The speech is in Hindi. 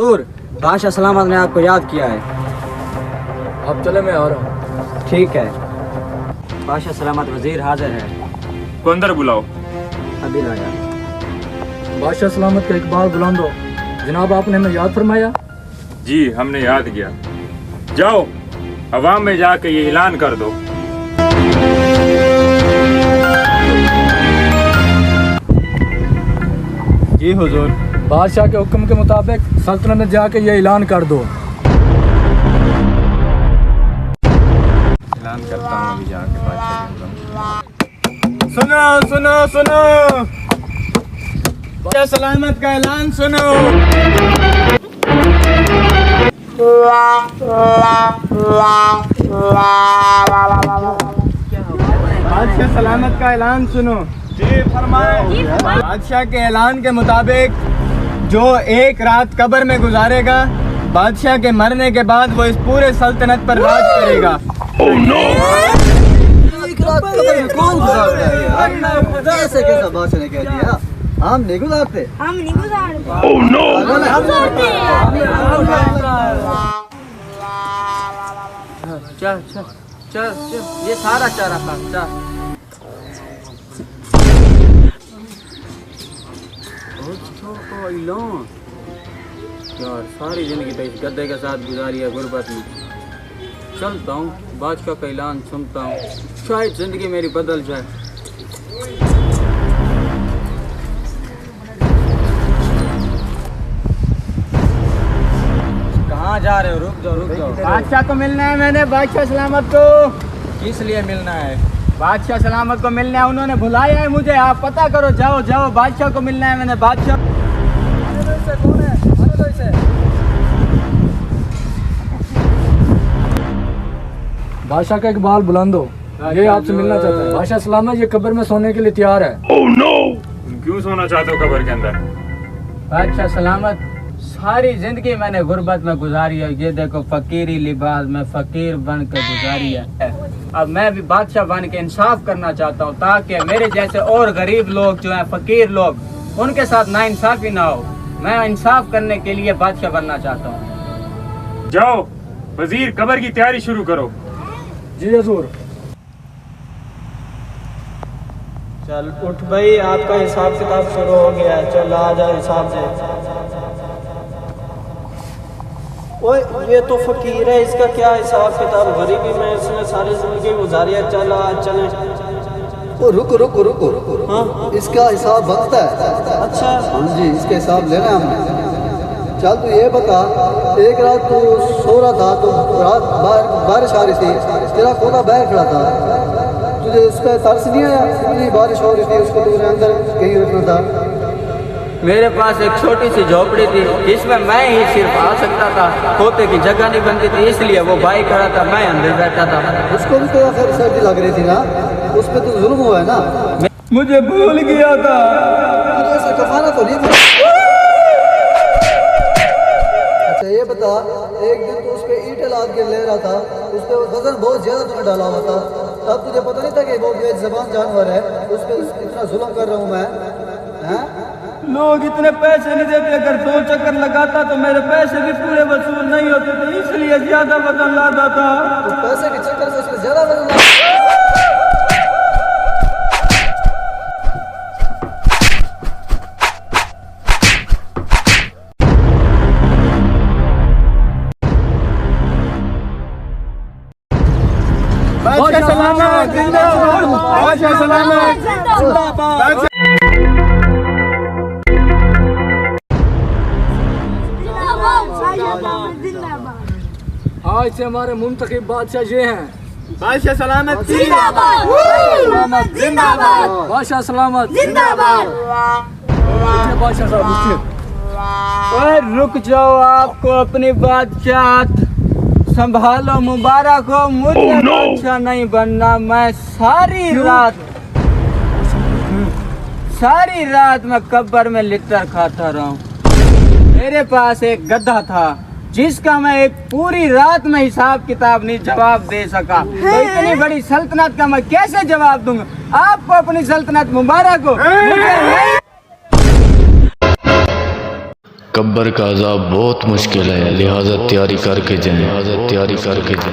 हुजूर, बादशाह सलामत ने आपको याद किया है। अब चले, मैं आ रहा हूँ। ठीक है। बादशाह सलामत, वजीर हाजिर है। को अंदर बुलाओ। अभी लाया। बादशाह सलामत का इकबाल बुलंद हो। जनाब, आपने हमें याद फरमाया। जी, हमने याद किया। जाओ अवाम में जाके ये ऐलान कर दो। जी हुजूर। बादशाह के हुक्म के मुताबिक सल्तनत में जाके ये ऐलान कर दो। ऐलान करता हूँ अभी जाके बादशाह के। सुनो सुनो सुनो, बादशाह सलामत का ऐलान सुनो। बादशाह सलामत का ऐलान सुनो। जी फरमाए। बादशाह के ऐलान के मुताबिक जो एक रात कब्र में गुजारेगा, बादशाह के मरने के बाद वो इस पूरे सल्तनत पर राज करेगा। कौन गुजारता है? ऐसे कैसा बादशाह ने कह दिया? हम नहीं गुजारते। हम नहीं गुजारते। चल चल चल चल, ये सारा चारा खा। चल यार, सारी जिंदगी तो इस गद्दे के साथ गुजारी है गुर्बत में। चलता हूँ, बादशाह का ऐलान सुनता हूँ, शायद जिंदगी मेरी बदल जाए। कहाँ जा रहे हो? रुक जाओ रुक जाओ। बादशाह को मिलना है मैंने, बादशाह सलामत को। किस लिए मिलना है? बादशाह सलामत को मिलना है, उन्होंने बुलाया है मुझे। आप पता करो, जाओ जाओ, बादशाह को मिलना है मैंने। बादशाह कौन है? बादशाह का इकबाल बुलंद हो। ये आपसे मिलना चाहता है। बादशाह सलामत ये कब्र में सोने के लिए तैयार है। तुम क्यों सोना चाहते हो कब्र के अंदर? बादशाह सलामत, सारी जिंदगी मैंने गुर्बत में गुजारी है। ये देखो, फकीरी लिबास में फकीर बन कर गुजारी है। अब मैं भी बादशाह बन के इंसाफ करना चाहता हूँ, ताकि मेरे जैसे और गरीब लोग जो हैं, फकीर लोग, उनके साथ नाइंसाफी ना हो। मैं इंसाफ करने के लिए बादशाह बनना चाहता हूँ। जाओ वजीर, कब्र की तैयारी शुरू करो। जी हजूर। चल उठ भाई, आपका हिसाब किताब शुरू हो गया है। चल आ जा हिसाब से। ओए ये तो फकीर है, इसका क्या हिसाब किताब? गरीबी में इसने सारी जिंदगी गुजारी है। चल आज चले। ओ रुको रुको रुको रुको। हाँ इसका हिसाब बनता है। अच्छा, हाँ जी, इसका हिसाब लेना है हमने। चल तू ये बता, एक रात तू सो रहा था तो रात बारिश आ रही थी, तेरा खोदा बाहर खड़ा था, तुझे उस पर तरस नहीं आया? इतनी बारिश हो रही थी, उसको तुमने अंदर कहीं रखना था। मेरे पास एक छोटी सी झोपड़ी थी, जिसमें मैं ही सिर्फ आ सकता था। खोते की जगह नहीं बनती थी, इसलिए वो भाई खड़ा था, मैं अंदर बैठा था। उसको भी तो फिर सर्दी लग रही थी ना, उस पर तो जुल्म हुआ है ना। मुझे भूल गया था। तुझे ऐसा कफाना तो नहीं था। अच्छा ये बता, एक दिन तो उस पर ईंटें लाद के ले रहा था, उस पर वजन बहुत ज्यादा तूने डाला हुआ था, तब तुझे पता नहीं था कि वो बेज़बान जानवर है, उस पर इतना जुल्म कर रहा हूँ मैं? हैं? लोग इतने पैसे नहीं देते। अगर 2 चक्कर लगाता तो मेरे पैसे भी पूरे वसूल नहीं होते थे, इसलिए ज्यादा वजन लाता था। तो पैसे के चक्कर से उसमें ज्यादा वजन डाला। बादशाह सलामत जिंदाबाद, बादशाह सलामत जिंदाबाद। आज से हमारे मुंतखब बादशाह ये हैं। बादशाह सलामत जिंदाबाद, जिंदाबाद, बादशाह सलामत जिंदाबाद। बादशाह साहब उठिए। ओए रुक जाओ, आपको अपनी बादशाह संभालो, मुबारक हो। मुझे बादशाह नहीं बनना। मैं सारी रात मैं कब्र में लिट्टर खाता रहा हूँ। मेरे पास एक गधा था, जिसका मैं एक पूरी रात में हिसाब किताब नहीं जवाब दे सका। तो इतनी बड़ी सल्तनत का मैं कैसे जवाब दूंगा? आपको अपनी सल्तनत मुबारक हो, मुझे नहीं। कब्र का अज़ाब बहुत मुश्किल है, लिहाजा तैयारी करके जाएं।